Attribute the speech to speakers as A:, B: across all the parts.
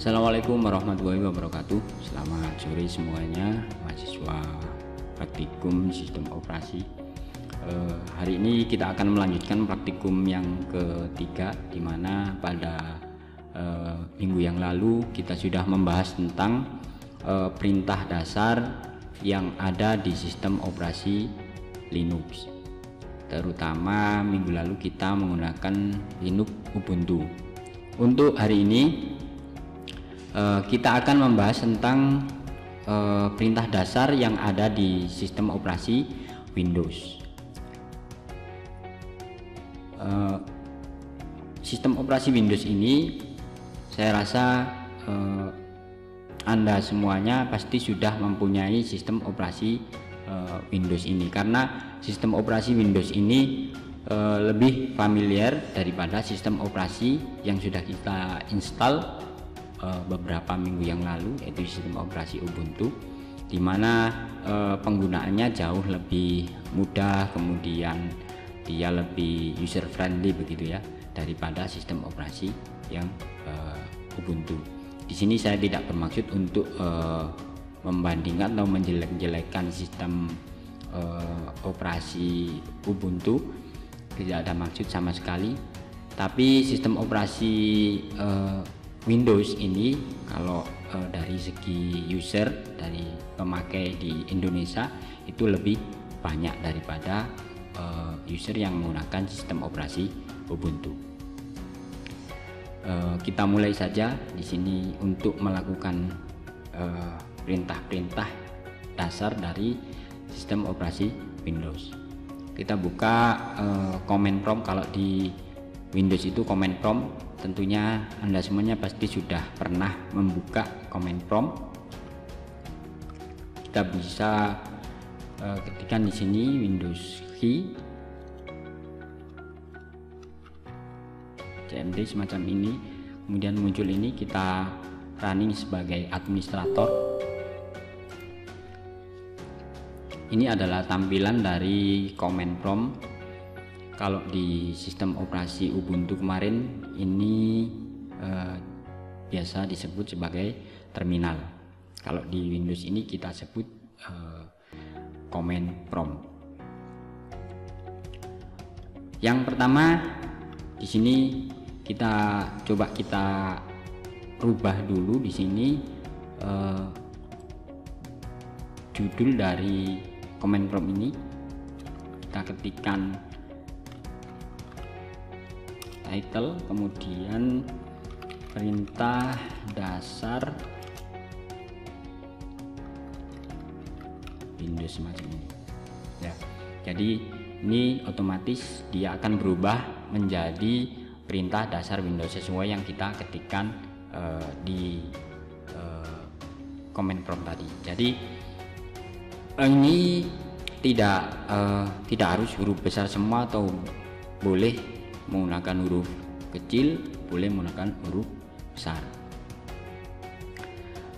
A: Assalamualaikum warahmatullahi wabarakatuh. Selamat sore semuanya, mahasiswa praktikum sistem operasi. Hari ini kita akan melanjutkan praktikum yang ketiga, di mana pada minggu yang lalu kita sudah membahas tentang perintah dasar yang ada di sistem operasi Linux. Terutama minggu lalu kita menggunakan Linux Ubuntu. Untuk hari ini kita akan membahas tentang perintah dasar yang ada di sistem operasi Windows. Sistem operasi Windows ini saya rasa Anda semuanya pasti sudah mempunyai sistem operasi Windows ini, karena sistem operasi Windows ini lebih familiar daripada sistem operasi yang sudah kita install beberapa minggu yang lalu, yaitu sistem operasi Ubuntu, di mana penggunaannya jauh lebih mudah, kemudian dia lebih user friendly begitu ya, daripada sistem operasi yang Ubuntu. Di sini saya tidak bermaksud untuk membandingkan atau menjelek-jelekkan sistem operasi Ubuntu, tidak ada maksud sama sekali. Tapi sistem operasi Windows ini kalau dari segi user, dari pemakai di Indonesia itu lebih banyak daripada user yang menggunakan sistem operasi Ubuntu. Kita mulai saja di sini untuk melakukan perintah-perintah dasar dari sistem operasi Windows. Kita buka command prompt. Kalau di Windows itu command prompt, tentunya Anda semuanya pasti sudah pernah membuka command prompt. Kita bisa ketikkan di sini Windows key cmd semacam ini, kemudian muncul ini, kita running sebagai administrator. Ini adalah tampilan dari command prompt. Kalau di sistem operasi Ubuntu kemarin ini biasa disebut sebagai terminal. Kalau di Windows ini kita sebut command prompt. Yang pertama di sini kita coba rubah dulu di sini judul dari command prompt ini. Kita ketikkan title, kemudian perintah dasar Windows semacam ini ya. Jadi ini otomatis dia akan berubah menjadi perintah dasar Windows sesuai yang kita ketikkan di command prompt tadi. Jadi ini tidak harus huruf besar semua, atau boleh menggunakan huruf kecil, boleh menggunakan huruf besar.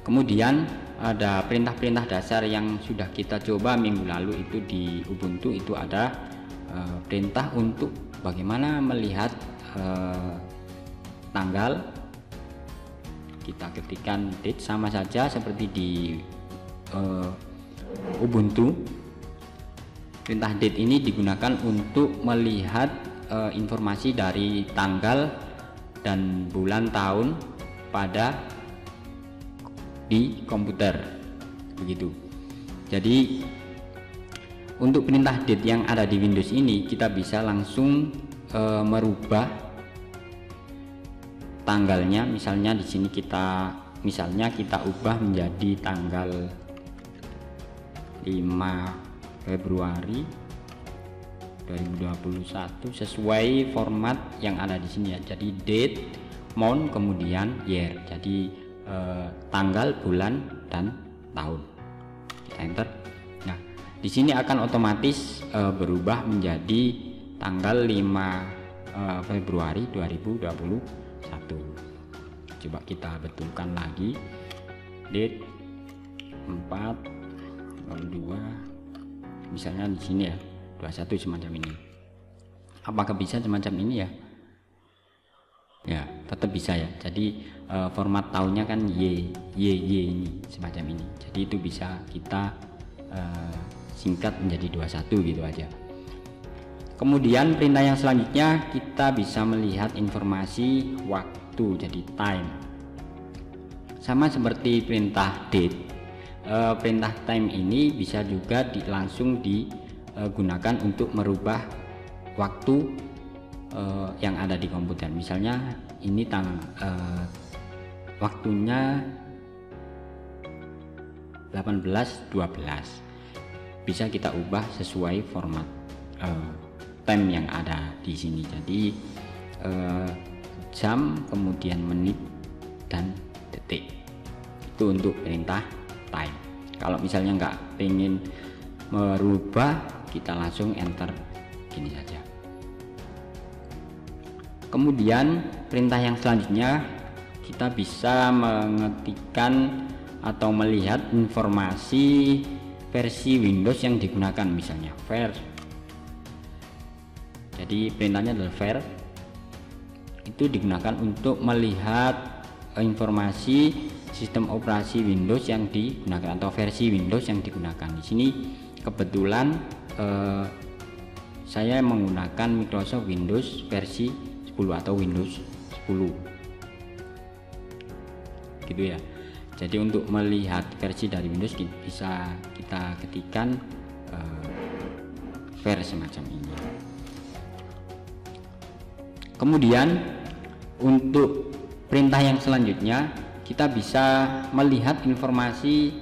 A: Kemudian ada perintah-perintah dasar yang sudah kita coba minggu lalu itu di Ubuntu. Itu ada perintah untuk bagaimana melihat tanggal. Kita ketikkan date, sama saja seperti di Ubuntu. Perintah date ini digunakan untuk melihat informasi dari tanggal dan bulan tahun di komputer begitu. Jadi untuk perintah date yang ada di Windows ini kita bisa langsung merubah tanggalnya. Misalnya di sini kita ubah menjadi tanggal 5 Februari 2021 sesuai format yang ada di sini ya. Jadi date, month, kemudian year. Jadi tanggal, bulan, dan tahun. Kita enter. Nah, di sini akan otomatis berubah menjadi tanggal 5 Februari 2021. Coba kita betulkan lagi. Date 4/02, misalnya di sini ya. 21 semacam ini. Apakah bisa semacam ini ya? Ya, tetap bisa ya. Jadi format tahunnya kan Y ini semacam ini. Jadi itu bisa kita singkat menjadi 21 gitu aja. Kemudian perintah yang selanjutnya kita bisa melihat informasi waktu, jadi time. Sama seperti perintah date, perintah time ini bisa juga langsung digunakan untuk merubah waktu yang ada di komputer. Misalnya ini waktunya 18.12, bisa kita ubah sesuai format time yang ada di sini. Jadi jam, kemudian menit dan detik, itu untuk perintah time. Kalau misalnya nggak pengen merubah, kita langsung enter gini saja. Kemudian perintah yang selanjutnya kita bisa mengetikkan atau melihat informasi versi Windows yang digunakan, misalnya var. Jadi perintahnya adalah var, itu digunakan untuk melihat informasi sistem operasi Windows yang digunakan atau versi Windows yang digunakan. Di sini kebetulan saya menggunakan Microsoft Windows versi 10 atau Windows 10 gitu ya. Jadi untuk melihat versi dari Windows bisa kita ketikkan var semacam ini. Kemudian untuk perintah yang selanjutnya kita bisa melihat informasi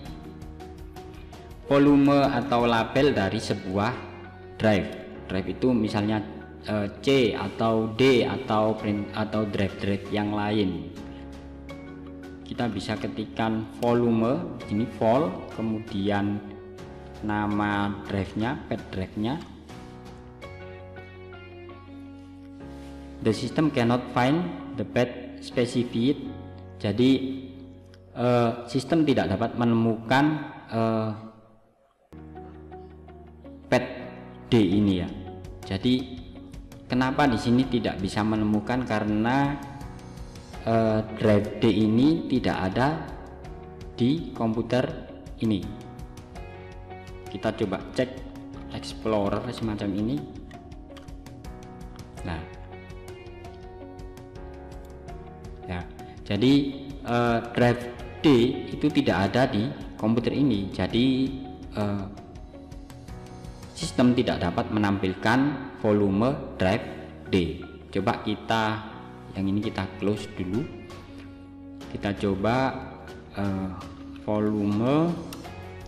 A: volume atau label dari sebuah drive. Drive itu misalnya C atau D atau drive yang lain. Kita bisa ketikkan volume, ini vol, kemudian nama drive-nya, path drive-nya. The system cannot find the path specified. Jadi sistem tidak dapat menemukan path D ini ya. Jadi kenapa di sini tidak bisa menemukan, karena drive D ini tidak ada di komputer ini. Kita coba cek Explorer semacam ini. Nah ya, jadi drive D itu tidak ada di komputer ini. Jadi sistem tidak dapat menampilkan volume drive D. Coba kita yang ini kita close dulu. Kita coba volume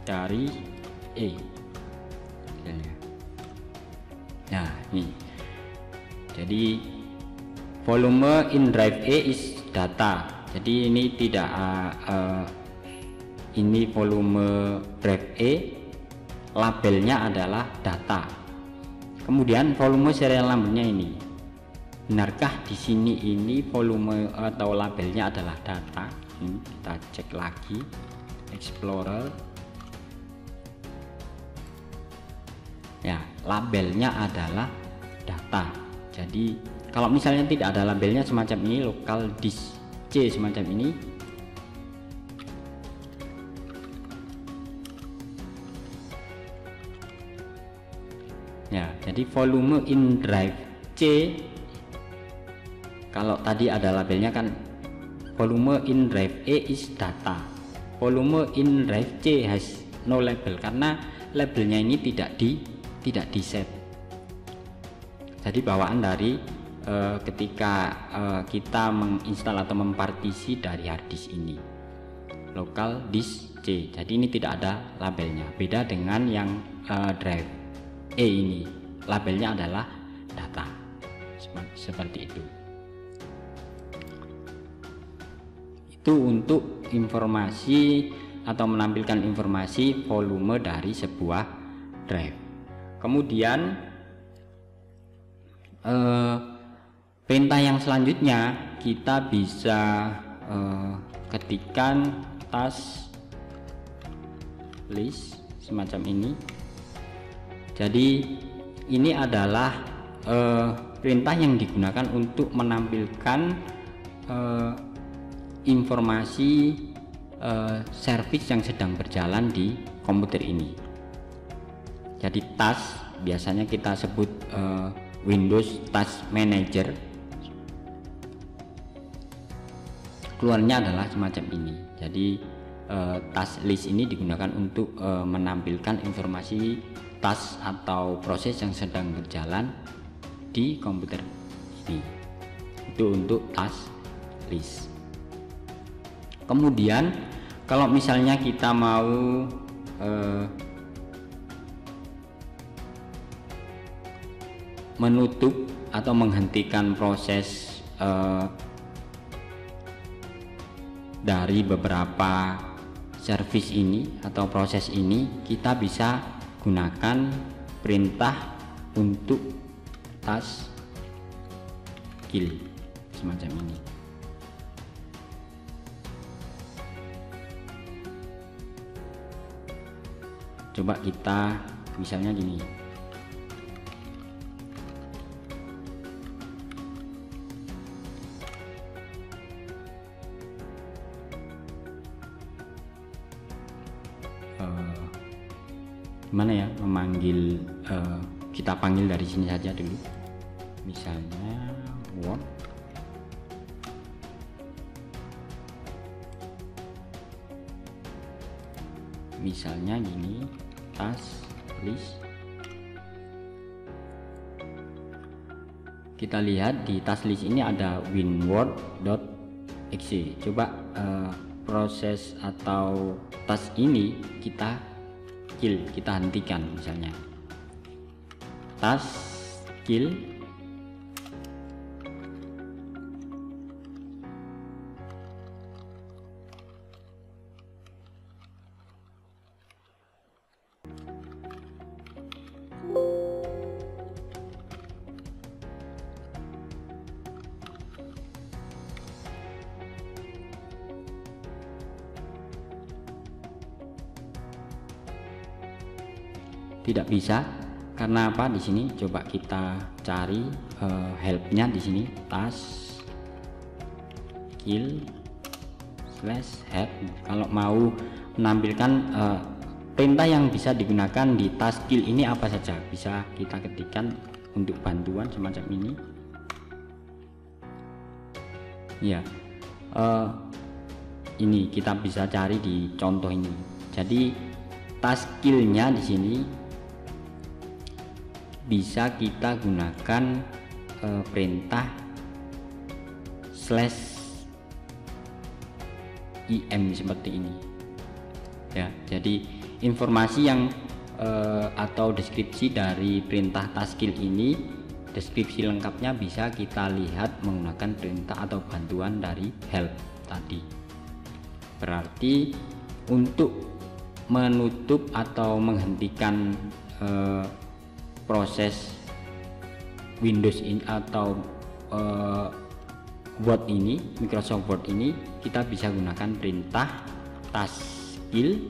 A: dari E. Nah ini, jadi volume in drive E is data. Jadi ini tidak ini volume drive E, labelnya adalah data. Kemudian volume serial numbernya ini, benarkah di sini ini volume atau labelnya adalah data? Ini kita cek lagi Explorer. Ya, labelnya adalah data. Jadi kalau misalnya tidak ada labelnya semacam ini, local disk C semacam ini, ya, jadi volume in drive C, kalau tadi ada labelnya kan volume in drive E is data, volume in drive C has no label, karena labelnya ini tidak di set. Jadi bawaan dari ketika kita menginstal atau mempartisi dari harddisk ini, local disk C. Jadi ini tidak ada labelnya, beda dengan yang drive E ini, labelnya adalah data. Seperti itu. Itu untuk informasi atau menampilkan informasi volume dari sebuah drive. Kemudian perintah yang selanjutnya kita bisa ketikkan task list semacam ini. Jadi ini adalah perintah yang digunakan untuk menampilkan informasi service yang sedang berjalan di komputer ini. Jadi task biasanya kita sebut Windows Task Manager, keluarnya adalah semacam ini. Jadi task list ini digunakan untuk menampilkan informasi task atau proses yang sedang berjalan di komputer ini. Itu untuk task list. Kemudian kalau misalnya kita mau menutup atau menghentikan proses dari beberapa service ini atau proses ini, kita bisa gunakan perintah untuk task kill semacam ini. Coba kita misalnya gini, gimana ya memanggil, kita panggil dari sini saja dulu, misalnya Word, misalnya gini, task list. Kita lihat di task list ini ada winword.exe. Coba proses atau task ini kita kill, kita hentikan, misalnya task kill. Tidak bisa, karena apa? Di sini coba kita cari helpnya di sini, task kill /help. Kalau mau menampilkan perintah yang bisa digunakan di task kill ini apa saja, bisa kita ketikkan untuk bantuan semacam ini. Ya, ini kita bisa cari di contoh ini. Jadi task kill-nya di sini bisa kita gunakan perintah /im seperti ini ya. Jadi informasi yang atau deskripsi dari perintah task kill ini, deskripsi lengkapnya bisa kita lihat menggunakan perintah atau bantuan dari help tadi. Berarti untuk menutup atau menghentikan proses Windows ini atau Word ini, Microsoft Word ini, kita bisa gunakan perintah task kill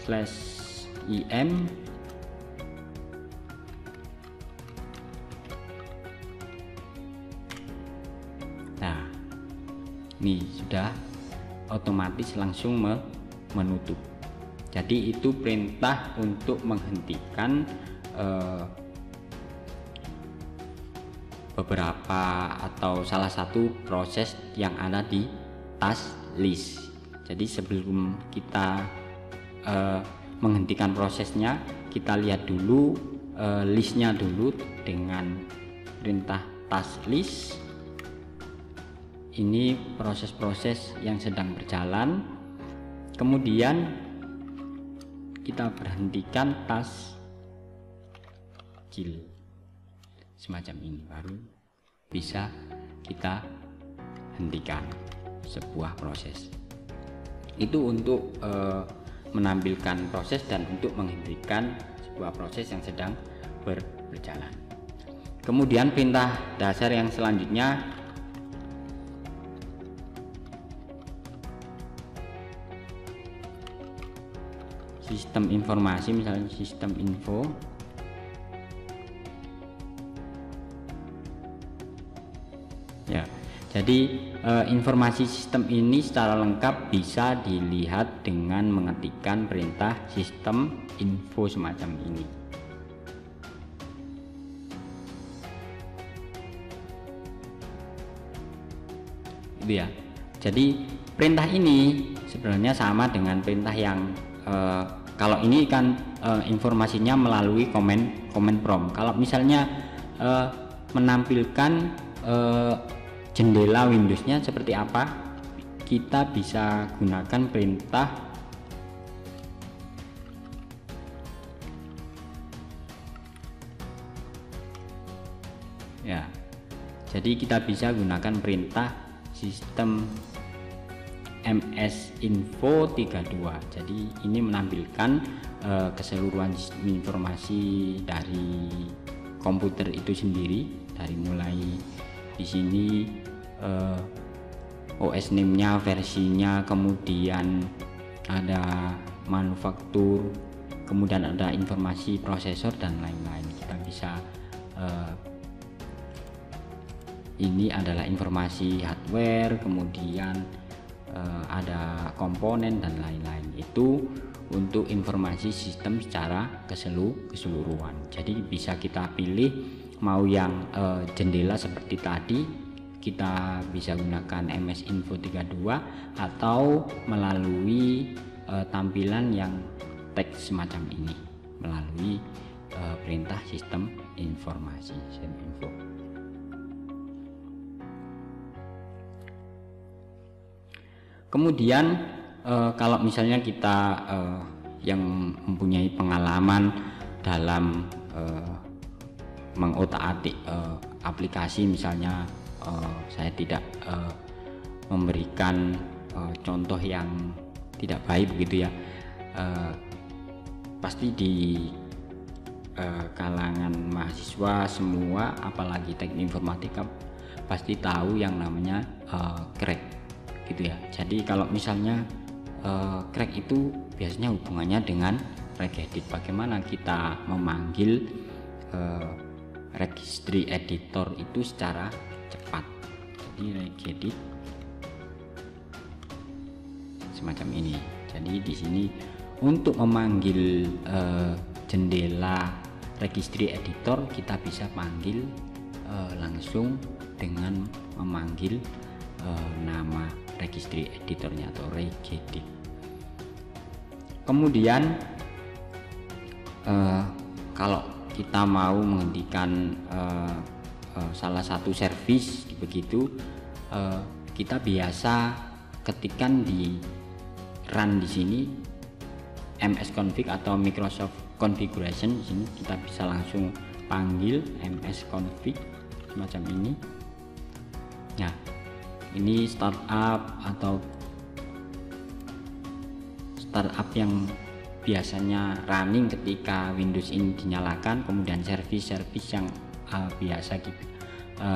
A: /im nah, ini sudah otomatis langsung menutup. Jadi itu perintah untuk menghentikan beberapa atau salah satu proses yang ada di task list. Jadi sebelum kita menghentikan prosesnya, kita lihat dulu listnya dulu dengan perintah task list. Ini proses-proses yang sedang berjalan, kemudian kita berhentikan task kill semacam ini, baru bisa kita hentikan sebuah proses. Itu untuk menampilkan proses dan untuk menghentikan sebuah proses yang sedang berjalan. Kemudian perintah dasar yang selanjutnya sistem informasi, misalnya sistem info. Ya, Jadi informasi sistem ini secara lengkap bisa dilihat dengan mengetikkan perintah sistem info semacam ini. Itu ya. Jadi perintah ini sebenarnya sama dengan perintah yang kalau ini kan informasinya melalui comment prompt. Kalau misalnya menampilkan jendela Windowsnya seperti apa, kita bisa gunakan perintah ya. Jadi kita bisa gunakan perintah sistem MS Info 32. Jadi ini menampilkan keseluruhan informasi dari komputer itu sendiri, dari mulai di sini OS name-nya, versinya, kemudian ada manufaktur, kemudian ada informasi prosesor dan lain-lain. Kita bisa ini adalah informasi hardware, kemudian ada komponen dan lain-lain. Itu untuk informasi sistem secara keseluruhan. Jadi bisa kita pilih mau yang jendela seperti tadi, kita bisa gunakan MS Info 32 atau melalui tampilan yang teks semacam ini melalui perintah sistem informasi sistem info. Kemudian kalau misalnya kita yang mempunyai pengalaman dalam mengotak-atik aplikasi, misalnya saya tidak memberikan contoh yang tidak baik begitu ya, pasti di kalangan mahasiswa semua, apalagi teknik informatika, pasti tahu yang namanya crack gitu ya. Jadi kalau misalnya crack itu biasanya hubungannya dengan regedit. Bagaimana kita memanggil registry editor itu secara cepat. Jadi regedit semacam ini. Jadi di sini untuk memanggil jendela registry editor, kita bisa panggil langsung dengan memanggil nama registry editornya atau regedit. Kemudian kalau kita mau menghentikan salah satu service begitu, kita biasa ketikkan di run di sini msconfig atau Microsoft configuration. Di sini kita bisa langsung panggil msconfig semacam ini. Nah, ini startup atau startup yang biasanya running ketika Windows ini dinyalakan, kemudian service-service yang biasa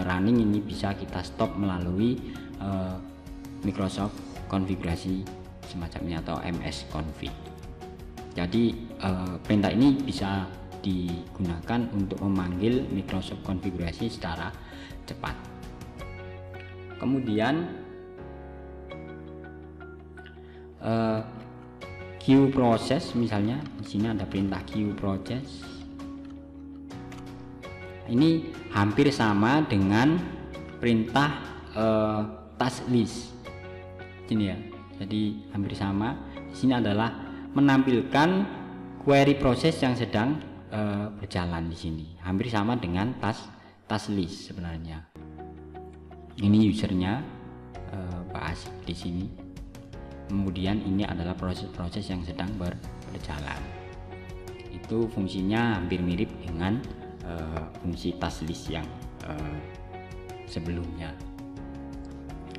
A: running ini bisa kita stop melalui Microsoft konfigurasi semacam ini atau msconfig. Jadi perintah ini bisa digunakan untuk memanggil Microsoft konfigurasi secara cepat. Kemudian queue process, misalnya di sini ada perintah queue process. Ini hampir sama dengan perintah task list. Ini ya. Jadi hampir sama. Di sini adalah menampilkan query proses yang sedang berjalan di sini. Hampir sama dengan task list sebenarnya. Ini usernya Pak Asif di sini. Kemudian ini adalah proses-proses yang sedang berjalan. Itu fungsinya hampir mirip dengan fungsi task list yang sebelumnya.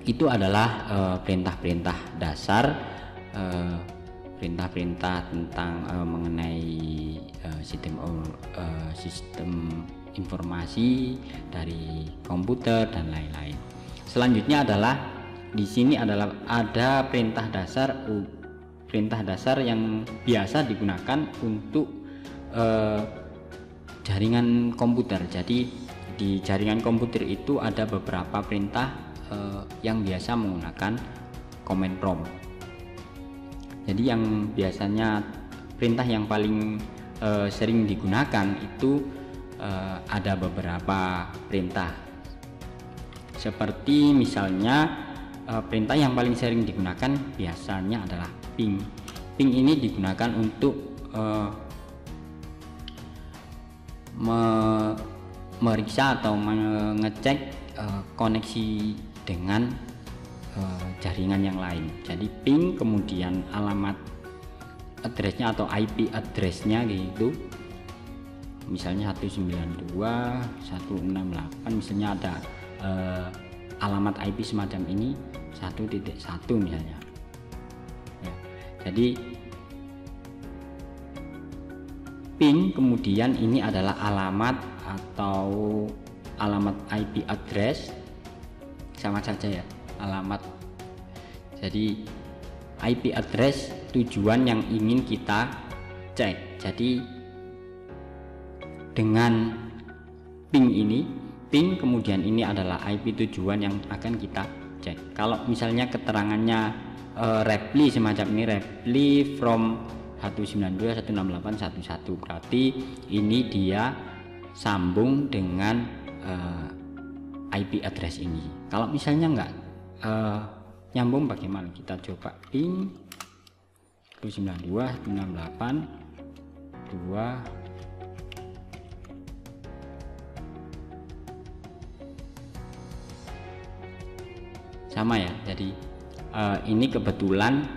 A: Itu adalah perintah-perintah dasar, perintah-perintah tentang mengenai sistem informasi dari komputer dan lain-lain. Selanjutnya adalah di sini adalah ada perintah dasar yang biasa digunakan untuk jaringan komputer. Jadi di jaringan komputer itu ada beberapa perintah yang biasa menggunakan command prompt. Jadi yang biasanya perintah yang paling sering digunakan itu ada beberapa perintah, seperti misalnya perintah yang paling sering digunakan biasanya adalah ping. Ping ini digunakan untuk meriksa atau mengecek koneksi dengan jaringan yang lain. Jadi ping, kemudian alamat addressnya atau IP addressnya gitu, misalnya 192.168, misalnya ada alamat IP semacam ini 1.1 misalnya ya. Jadi ping, kemudian ini adalah alamat atau alamat IP address, sama saja ya, alamat. Jadi IP address tujuan yang ingin kita cek. Jadi dengan ping ini, ping kemudian ini adalah IP tujuan yang akan kita cek. Kalau misalnya keterangannya reply semacam ini, reply from 192.168.1.1, berarti ini dia sambung dengan IP address ini. Kalau misalnya enggak nyambung, bagaimana? Kita coba ping 192.168.2 sama ya. Jadi ini kebetulan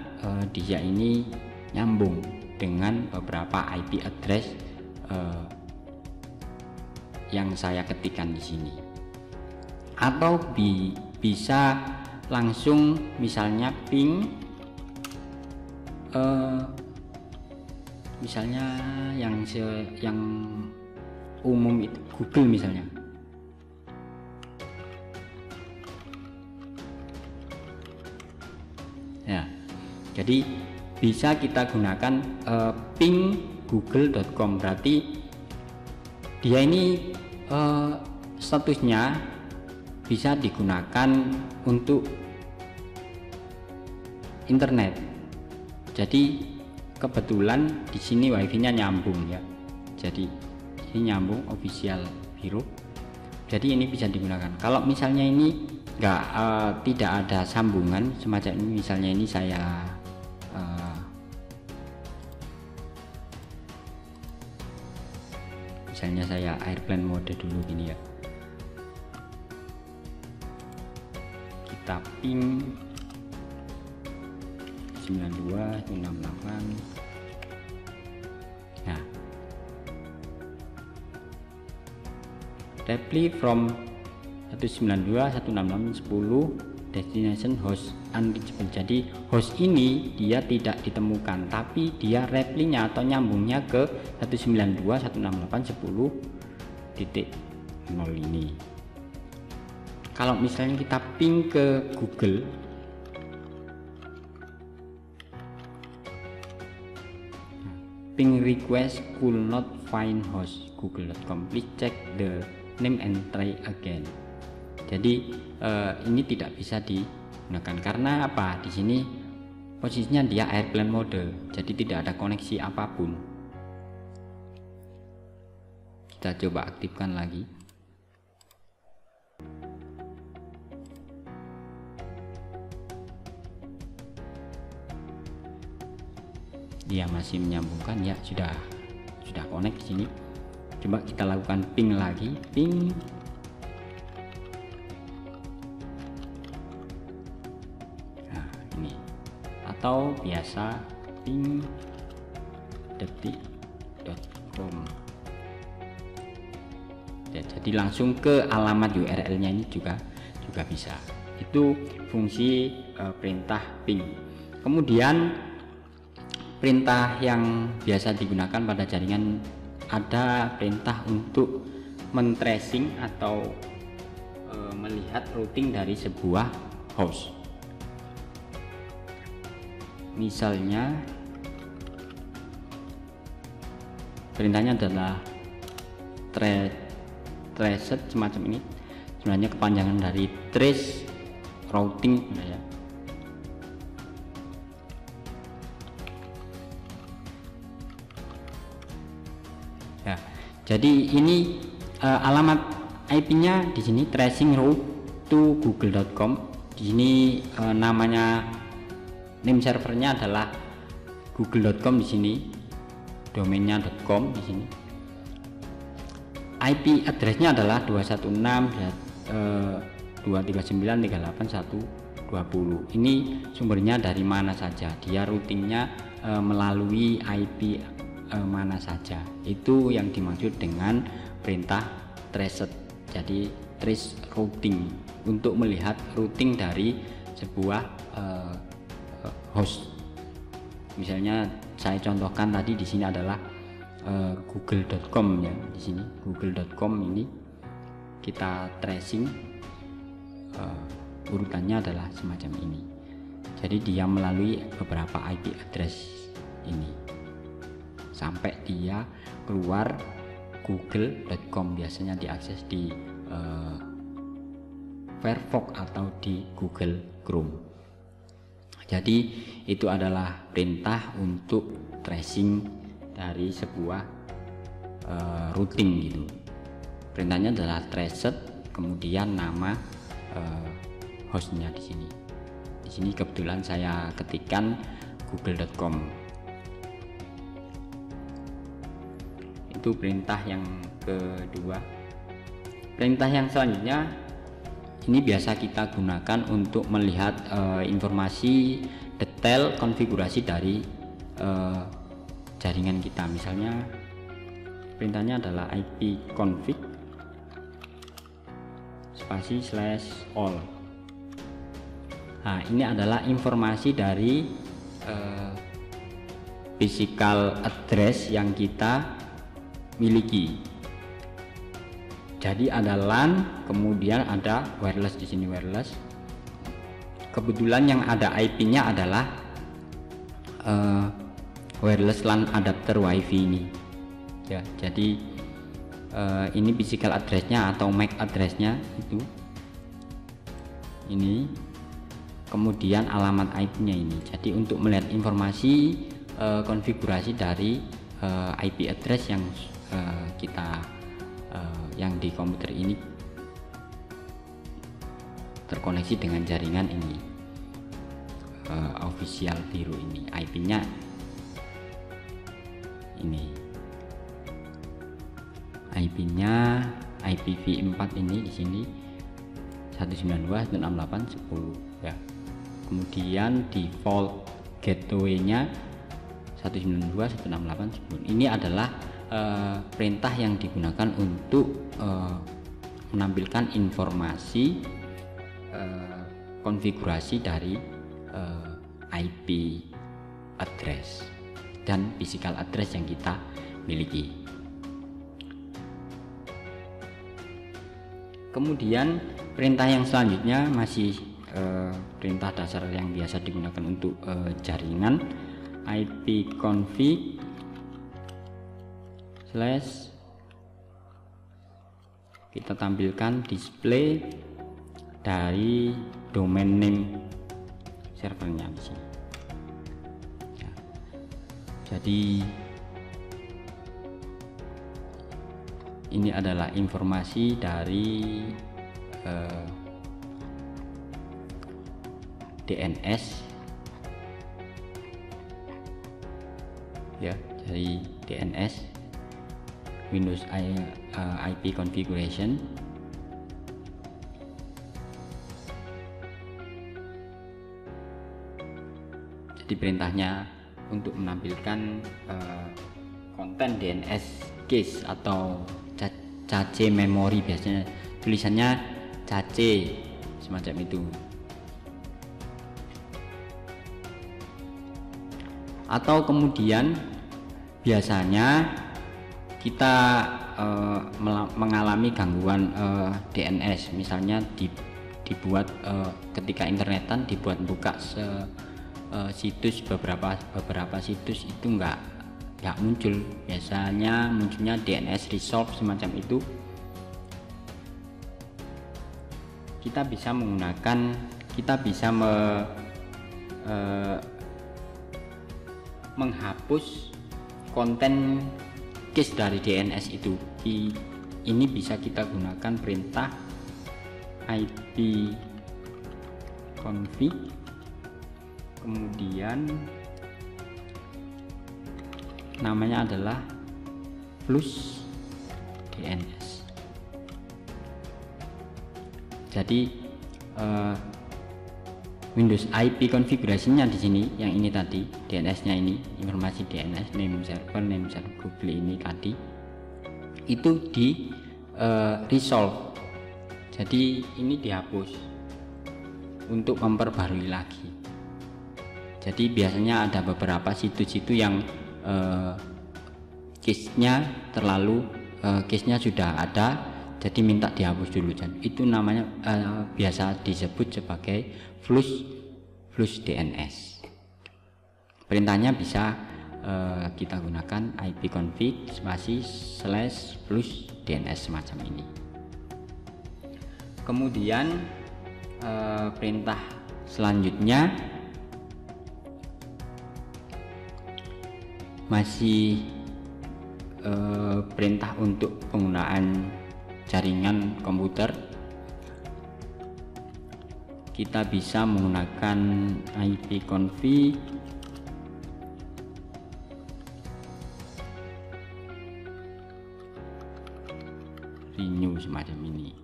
A: dia ini nyambung dengan beberapa IP address yang saya ketikkan di sini. Atau bisa langsung misalnya ping misalnya yang umum itu Google misalnya. Ya, jadi bisa kita gunakan ping google.com, berarti dia ini statusnya bisa digunakan untuk internet. Jadi kebetulan di sini wifi-nya nyambung ya. Jadi ini nyambung official hero. Jadi ini bisa digunakan. Kalau misalnya ini tidak ada sambungan semacam ini, misalnya ini saya misalnya saya airplane mode dulu gini ya, kita ping 92.168. Nah, reply from 192.168.10 destination host unreachable. Jadi host ini dia tidak ditemukan, tapi dia reply-nya atau nyambungnya ke 192.168.10.0 ini. Kalau misalnya kita ping ke Google, ping request could not find host google.com, please check the name and try again. Jadi ini tidak bisa digunakan karena apa? Di sini posisinya dia airplane mode, jadi tidak ada koneksi apapun. Kita coba aktifkan lagi. Dia masih menyambungkan ya, sudah connect di sini. Coba kita lakukan ping lagi, ping. Nah, ini. Atau biasa ping detik.com. Ya, jadi langsung ke alamat URL-nya ini juga bisa. Itu fungsi perintah ping. Kemudian perintah yang biasa digunakan pada jaringan, ada perintah untuk men-tracing atau melihat routing dari sebuah host. Misalnya perintahnya adalah traced semacam ini, sebenarnya kepanjangan dari trace routing ya. Ya, jadi ini alamat IP-nya di sini tracing route to google.com. Di sini namanya name servernya adalah google.com, di sini domainnya .com, di sini IP addressnya adalah 216.239.38.120. Ini sumbernya dari mana saja, dia routingnya melalui IP mana saja. Itu yang dimaksud dengan perintah traced. Jadi trace routing untuk melihat routing dari sebuah host. Misalnya saya contohkan tadi di sini adalah google.com ya. Di sini google.com ini kita tracing, urutannya adalah semacam ini. Jadi dia melalui beberapa IP address ini sampai dia keluar google.com. Biasanya diakses di Firefox atau di Google Chrome. Jadi itu adalah perintah untuk tracing dari sebuah routing gitu. Perintahnya adalah traced, kemudian nama hostnya di sini. Di sini kebetulan saya ketikkan google.com. Itu perintah yang kedua. Perintah yang selanjutnya ini biasa kita gunakan untuk melihat informasi detail konfigurasi dari jaringan kita. Misalnya perintahnya adalah ipconfig spasi /all. Nah, ini adalah informasi dari physical address yang kita miliki. Jadi ada LAN, kemudian ada wireless, di sini wireless. Kebetulan yang ada IP-nya adalah wireless LAN adapter WiFi ini. Ya, jadi ini physical address-nya atau MAC address-nya itu. Ini. Kemudian alamat IP-nya ini. Jadi untuk melihat informasi konfigurasi dari IP address yang kita yang di komputer ini terkoneksi dengan jaringan ini, official biru ini, IP-nya ini, IP-nya IPv4 ini di sini 192.168.10 ya. Kemudian default gateway-nya 192.168.10. Ini adalah perintah yang digunakan untuk menampilkan informasi konfigurasi dari IP address dan physical address yang kita miliki. Kemudian perintah yang selanjutnya masih perintah dasar yang biasa digunakan untuk jaringan, ipconfig / kita tampilkan display dari domain name servernya di sini. Ya. Jadi ini adalah informasi dari DNS ya, dari DNS Windows IP configuration. Jadi perintahnya untuk menampilkan konten DNS cache atau cache memori, biasanya tulisannya cache semacam itu. Atau kemudian biasanya kita mengalami gangguan DNS, misalnya dibuat ketika internetan dibuat buka situs beberapa situs itu nggak muncul, biasanya munculnya DNS resolve semacam itu. Kita bisa menggunakan kita bisa menghapus konten case dari DNS itu. Ini bisa kita gunakan perintah ipconfig, kemudian namanya adalah flush DNS. Jadi Windows IP konfigurasinya di sini, yang ini tadi DNS-nya, ini informasi DNS name server Google ini tadi itu di resolve. Jadi ini dihapus untuk memperbarui lagi. Jadi biasanya ada beberapa situs-situs yang case-nya sudah ada, jadi minta dihapus dulu. Dan itu namanya biasa disebut sebagai flush DNS. Perintahnya bisa kita gunakan ipconfig /flush DNS semacam ini. Kemudian perintah selanjutnya masih perintah untuk penggunaan jaringan komputer. Kita bisa menggunakan ipconfig renew semacam ini.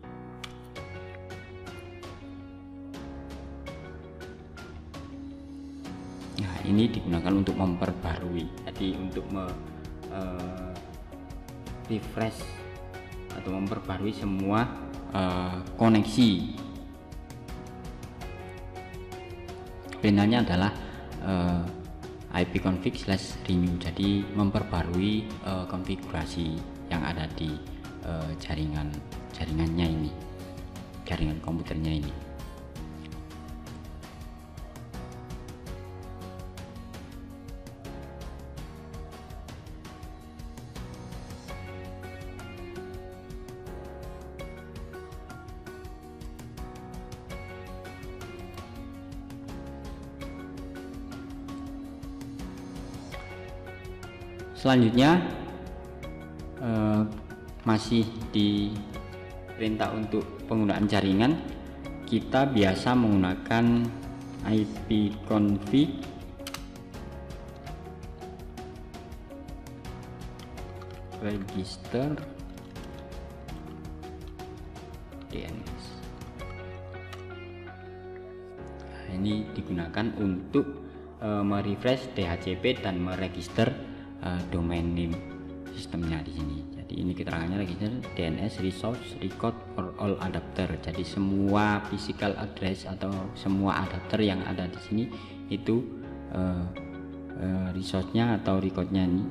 A: Nah, ini digunakan untuk memperbarui, jadi untuk refresh atau memperbarui semua koneksi. Perintahnya adalah ipconfig /renew, jadi memperbarui konfigurasi yang ada di jaringannya ini, jaringan komputernya ini. Selanjutnya masih di perintah untuk penggunaan jaringan, kita biasa menggunakan ipconfig register DNS. Nah, ini digunakan untuk merefresh DHCP dan meregister domain name sistemnya di sini. Jadi ini keterangannya register DNS resource record for all adapter. Jadi semua physical address atau semua adapter yang ada di sini itu resource-nya atau record-nya ini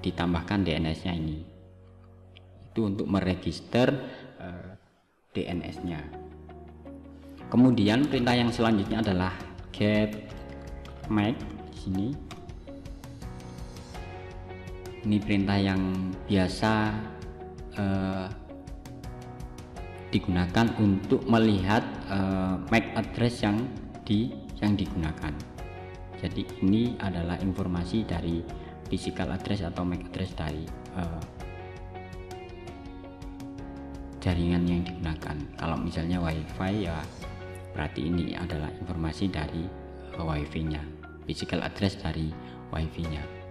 A: ditambahkan DNS-nya ini. Itu untuk meregister DNS-nya. Kemudian perintah yang selanjutnya adalah get MAC di sini. Ini perintah yang biasa digunakan untuk melihat MAC address yang digunakan. Jadi ini adalah informasi dari physical address atau MAC address dari jaringan yang digunakan. Kalau misalnya WiFi, ya berarti ini adalah informasi dari WiFi-nya, physical address dari WiFi-nya.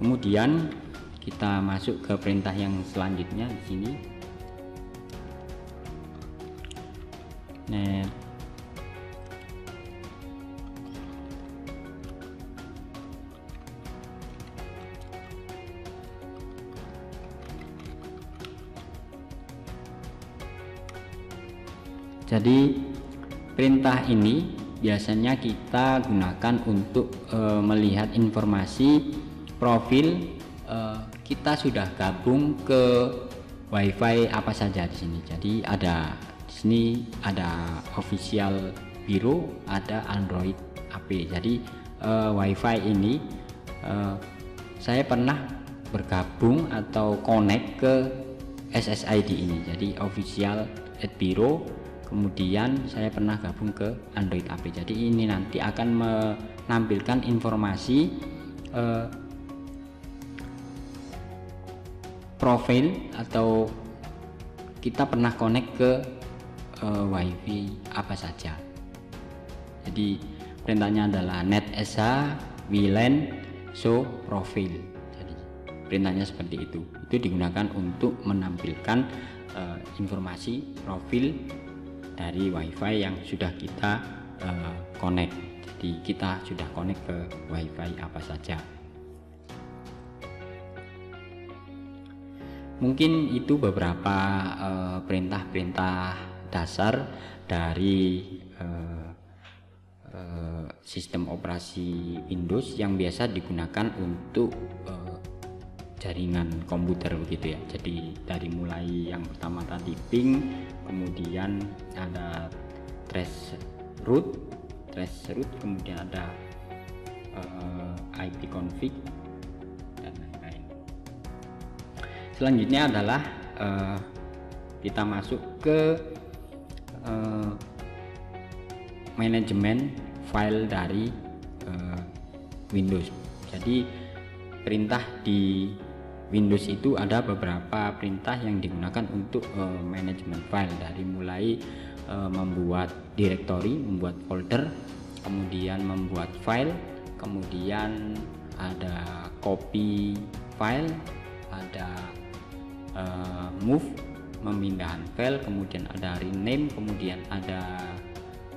A: Kemudian kita masuk ke perintah yang selanjutnya di sini. Net Jadi perintah ini biasanya kita gunakan untuk melihat informasi profil kita sudah gabung ke WiFi apa saja di sini. Jadi ada di sini ada official Biro, ada Android AP. Jadi WiFi ini saya pernah bergabung atau connect ke SSID ini. Jadi official @biro, kemudian saya pernah gabung ke Android AP. Jadi ini nanti akan menampilkan informasi profil atau kita pernah connect ke WiFi apa saja. Jadi perintahnya adalah netsh WLAN show profile. Jadi perintahnya seperti itu. Itu digunakan untuk menampilkan informasi profil dari WiFi yang sudah kita connect. Jadi kita sudah connect ke WiFi apa saja. Mungkin itu beberapa perintah-perintah dasar dari sistem operasi Windows yang biasa digunakan untuk jaringan komputer begitu ya. Jadi dari mulai yang pertama tadi ping, kemudian ada trace root, kemudian ada IP config dan lain-lain. Selanjutnya adalah kita masuk ke manajemen file dari Windows. Jadi perintah di Windows itu ada beberapa perintah yang digunakan untuk manajemen file, dari mulai membuat directory, membuat folder, kemudian membuat file, kemudian ada copy file, ada move, memindahkan file, kemudian ada rename, kemudian ada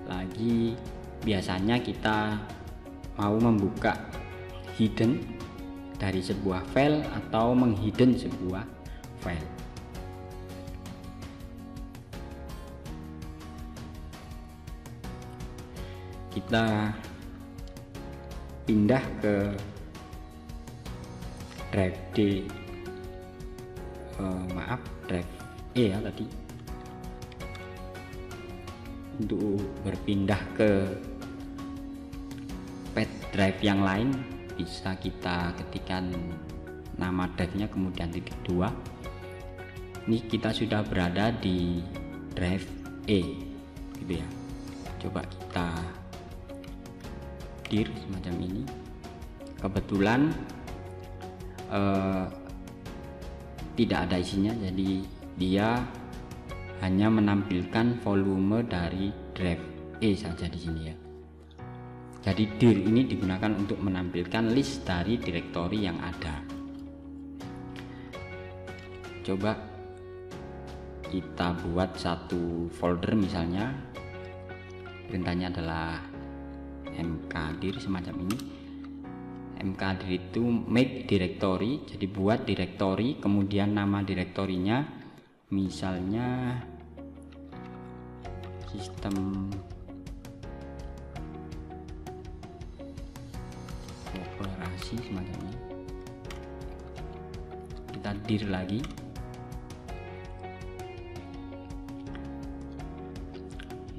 A: lagi biasanya kita mau membuka hidden dari sebuah file atau menghidden sebuah file. Kita pindah ke drive D, drive E ya tadi. Untuk berpindah ke pad drive yang lain bisa kita ketikkan nama drive-nya kemudian titik 2. Ini kita sudah berada di drive E gitu ya. Coba kita dir semacam ini. Kebetulan tidak ada isinya, jadi dia hanya menampilkan volume dari drive E saja di sini ya. Jadi dir ini digunakan untuk menampilkan list dari direktori yang ada. Coba kita buat satu folder, misalnya perintahnya adalah mkdir semacam ini. Mkdir itu make directory, jadi buat direktori, kemudian nama direktorinya misalnya sistem operasi semacam ini. Kita dir lagi.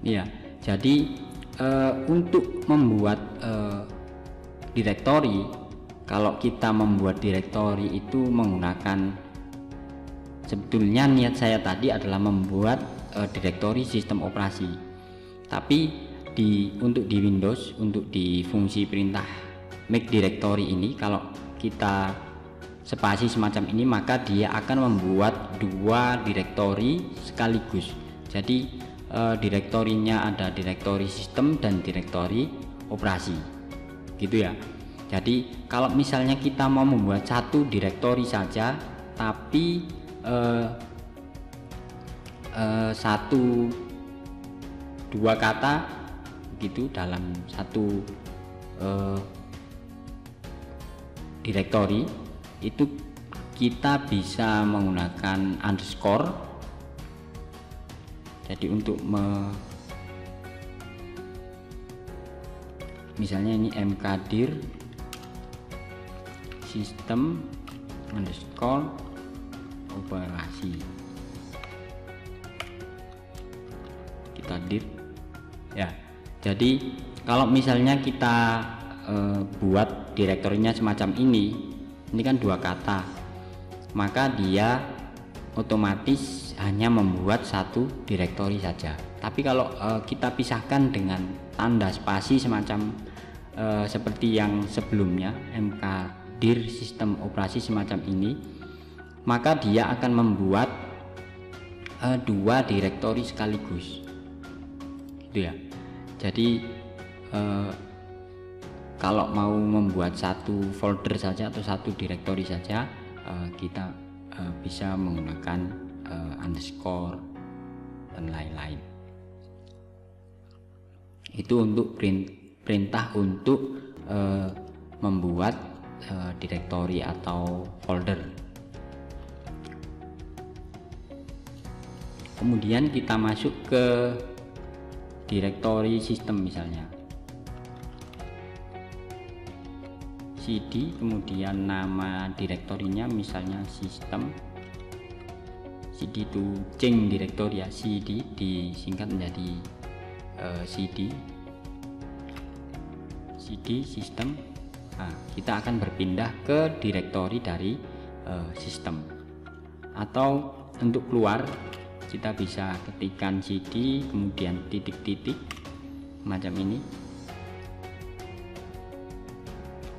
A: Ya, jadi untuk membuat direktori, kalau kita membuat direktori itu menggunakan, sebetulnya niat saya tadi adalah membuat direktori sistem operasi, tapi untuk di Windows, untuk di fungsi perintah make directory ini, kalau kita spasi semacam ini, maka dia akan membuat dua direktori sekaligus. Jadi direktorinya ada direktori sistem dan direktori operasi gitu ya. Jadi kalau misalnya kita mau membuat satu direktori saja, tapi dua kata gitu dalam satu direktori, itu kita bisa menggunakan underscore. Jadi untuk misalnya ini mkdir sistem underscore operasi, kita dir ya. Jadi kalau misalnya kita buat direktorinya semacam ini kan dua kata, maka dia otomatis hanya membuat satu direktori saja. Tapi kalau kita pisahkan dengan tanda spasi semacam seperti yang sebelumnya, mkdir sistem operasi semacam ini, maka dia akan membuat dua direktori sekaligus, gitu ya. Jadi kalau mau membuat satu folder saja atau satu direktori saja, kita bisa menggunakan underscore dan lain-lain. Itu untuk perintah untuk membuat direktori atau folder. Kemudian kita masuk ke direktori sistem, misalnya cd, kemudian nama direktorinya misalnya sistem, cd itu change direktori ya, cd disingkat menjadi cd sistem. Nah, kita akan berpindah ke direktori dari sistem. Atau untuk keluar kita bisa ketikkan cd kemudian titik-titik macam ini.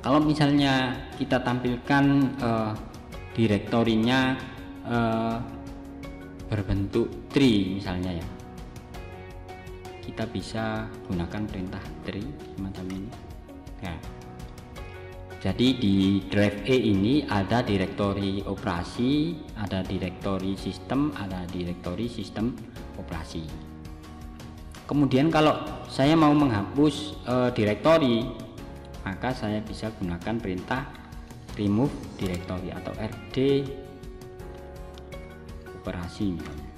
A: Kalau misalnya kita tampilkan direktorinya berbentuk tree misalnya ya, kita bisa gunakan perintah tree semacam ini. Nah, jadi di drive E ini ada direktori operasi, ada direktori sistem, ada direktori sistem operasi. Kemudian kalau saya mau menghapus direktori, maka saya bisa gunakan perintah remove directory atau rd operasi, misalnya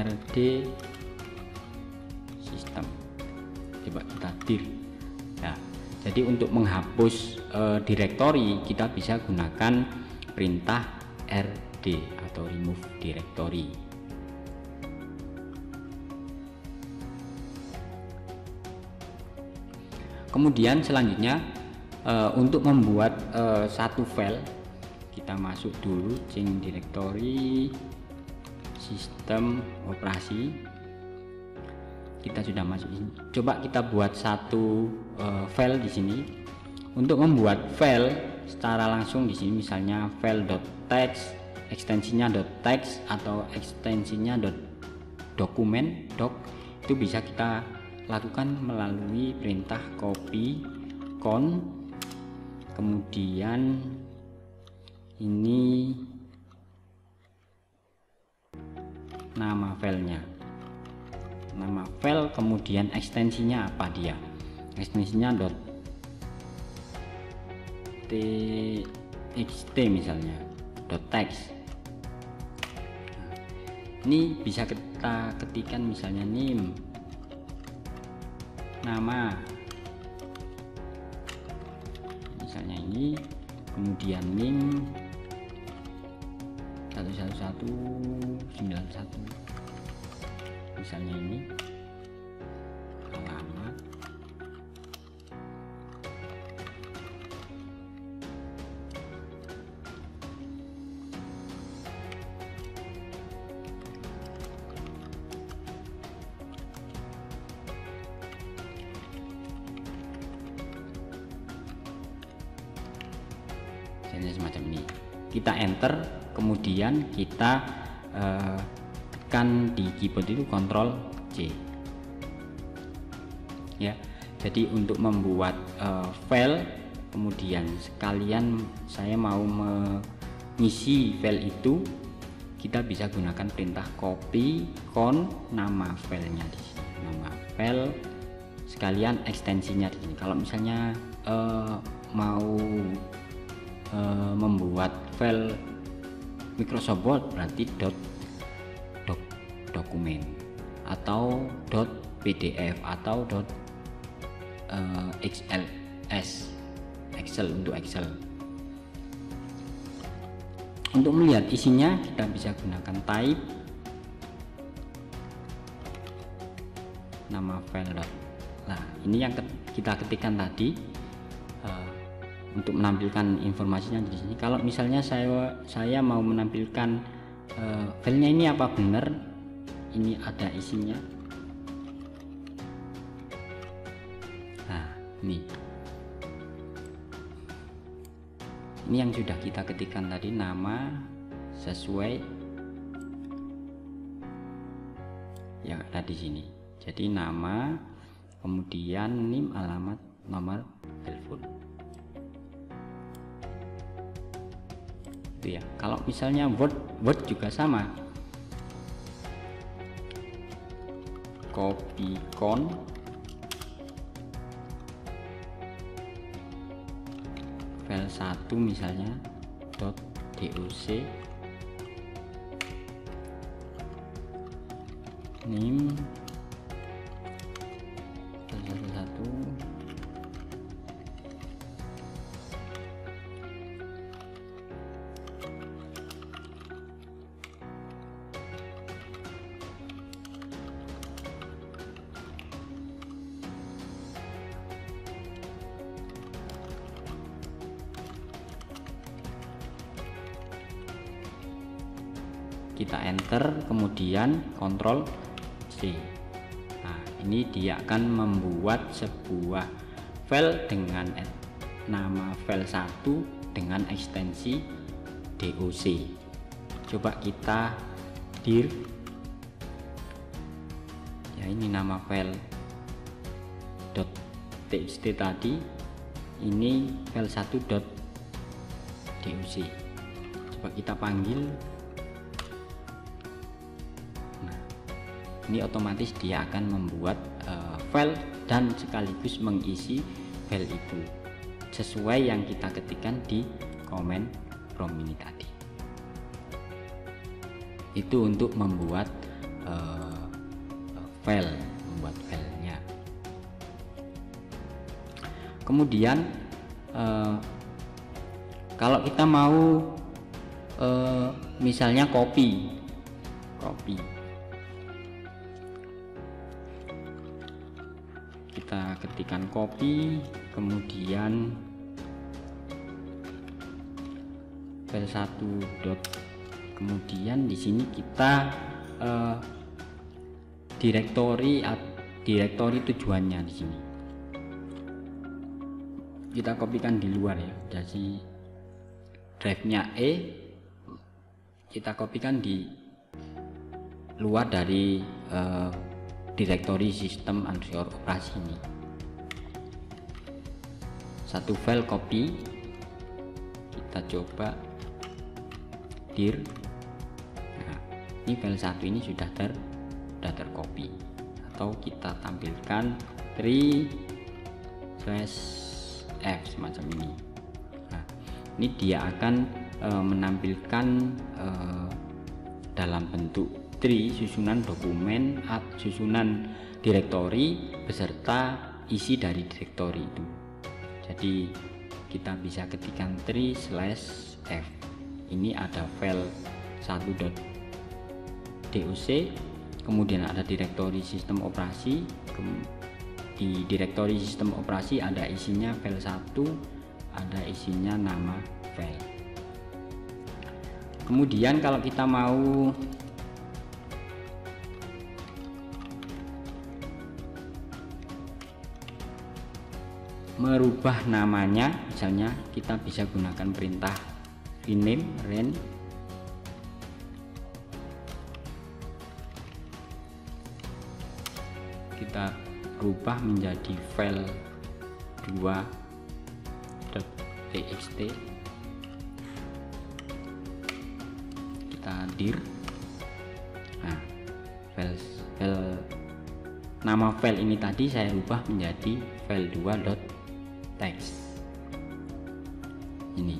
A: rd sistem. Coba kita dir. Nah, jadi untuk menghapus direktori kita bisa gunakan perintah rd atau remove directory. Kemudian selanjutnya untuk membuat satu file, kita masuk dulu change directory sistem operasi. Kita sudah masuk ini. Coba kita buat satu file di sini. Untuk membuat file secara langsung di sini, misalnya file.txt, ekstensinya .txt atau ekstensinya .dokumen doc, itu bisa kita lakukan melalui perintah copy con, kemudian ini nama filenya, nama file, kemudian ekstensinya apa dia, ekstensinya .txt misalnya .text. Ini bisa kita ketikkan misalnya name, nama misalnya ini, kemudian NIM 11191 misalnya ini, alamat, semacam ini. Kita enter, kemudian kita tekan di keyboard itu Ctrl C ya. Jadi untuk membuat file, kemudian sekalian saya mau mengisi file itu, kita bisa gunakan perintah copy con nama filenya di sini, nama file sekalian ekstensinya di sini. Kalau misalnya mau membuat file Microsoft Word berarti dokumen atau .pdf atau .xls, Excel untuk Excel. Untuk melihat isinya kita bisa gunakan type nama file. Nah, ini yang kita ketikkan tadi untuk menampilkan informasinya di sini. Kalau misalnya saya mau menampilkan filenya ini apa benar ini ada isinya. Nah, ini yang sudah kita ketikkan tadi, nama sesuai yang ada di sini. Jadi nama, kemudian NIM, alamat, nomor telepon. Itu ya. Kalau misalnya Word juga sama. Copy con file 1 misalnya .doc NIM satu kita enter, kemudian Ctrl C. Nah, ini dia akan membuat sebuah file dengan nama file 1 dengan ekstensi doc. Coba kita dir ya, ini nama file .txt tadi, ini file 1 .doc. Coba kita panggil. Ini otomatis dia akan membuat file dan sekaligus mengisi file itu sesuai yang kita ketikkan di command prompt ini tadi. Itu untuk membuat filenya. Kemudian kalau kita mau misalnya copy kita ketikkan copy, kemudian file 1 kemudian di sini kita direktori tujuannya di sini kita kopikan di luar ya, jadi drive-nya kita kopikan di luar dari direktori sistem underscore operasi ini. Satu file copy, kita coba dir. Nah, ini file 1 ini sudah tercopy, atau kita tampilkan 3/f semacam ini. Nah, ini dia akan menampilkan dalam bentuk tree susunan dokumen, susunan direktori beserta isi dari direktori itu. Jadi kita bisa ketikkan 3/f. Ini ada file 1.doc, kemudian ada direktori sistem operasi. Di direktori sistem operasi ada isinya file 1, ada isinya nama file. Kemudian kalau kita mau merubah namanya, misalnya kita bisa gunakan perintah rename, kita rubah menjadi file 2.txt, kita dir. Nah, nama file ini tadi saya rubah menjadi file 2.txt ini.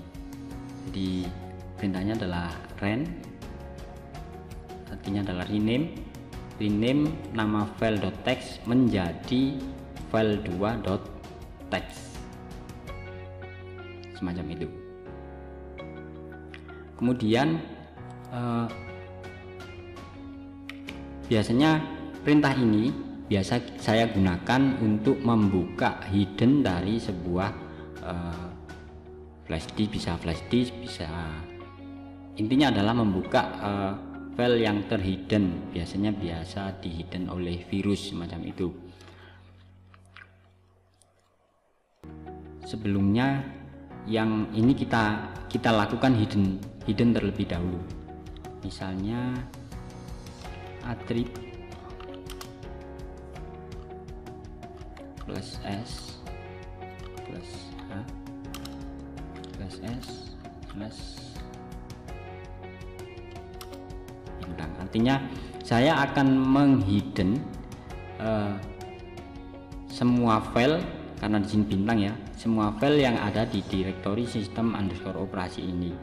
A: Jadi perintahnya adalah artinya adalah rename nama file .txt menjadi file 2.txt, semacam itu. Kemudian biasanya perintah ini biasa saya gunakan untuk membuka hidden dari sebuah flash disk, bisa intinya adalah membuka file yang terhidden, biasanya biasa dihidden oleh virus semacam itu. Sebelumnya yang ini kita lakukan hidden terlebih dahulu. Misalnya attrib plus s plus h plus s plus bintang. Artinya saya akan menghidden semua file, karena di sini bintang ya, semua file yang ada di direktori sistem underscore operasi ini.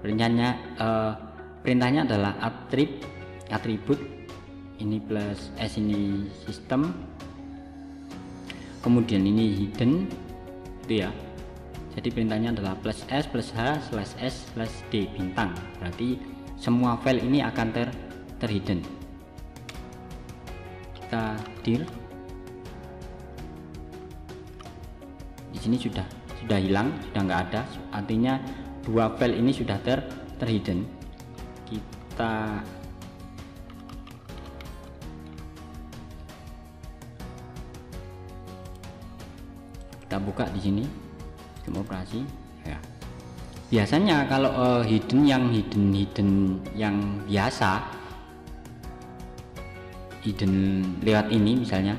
A: Perintahnya adalah atribut ini plus s ini sistem, kemudian ini hidden itu ya. Jadi perintahnya adalah plus s plus h slash s slash d bintang. Berarti semua file ini akan terhidden. Kita dir. Di sini sudah hilang, sudah nggak ada. Artinya dua file ini sudah terhidden. Kita buka di sini sistem operasi ya. Biasanya kalau hidden yang biasa, hidden lewat ini misalnya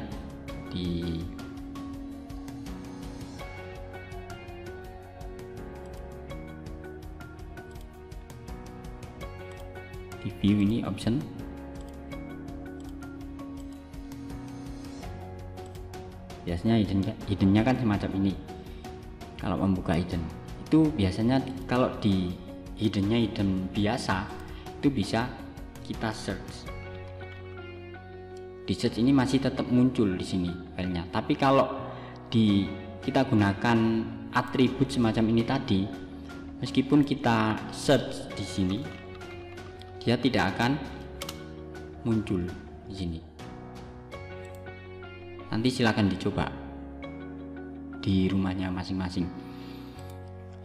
A: di view ini option, biasanya hiddennya kan semacam ini. Kalau membuka hidden itu biasanya, kalau di hidden biasa itu bisa kita search. Di search ini masih tetap muncul di sini filenya. Tapi kalau kita gunakan atribut semacam ini tadi, meskipun kita search di sini, dia tidak akan muncul di sini. Nanti silakan dicoba di rumahnya masing-masing.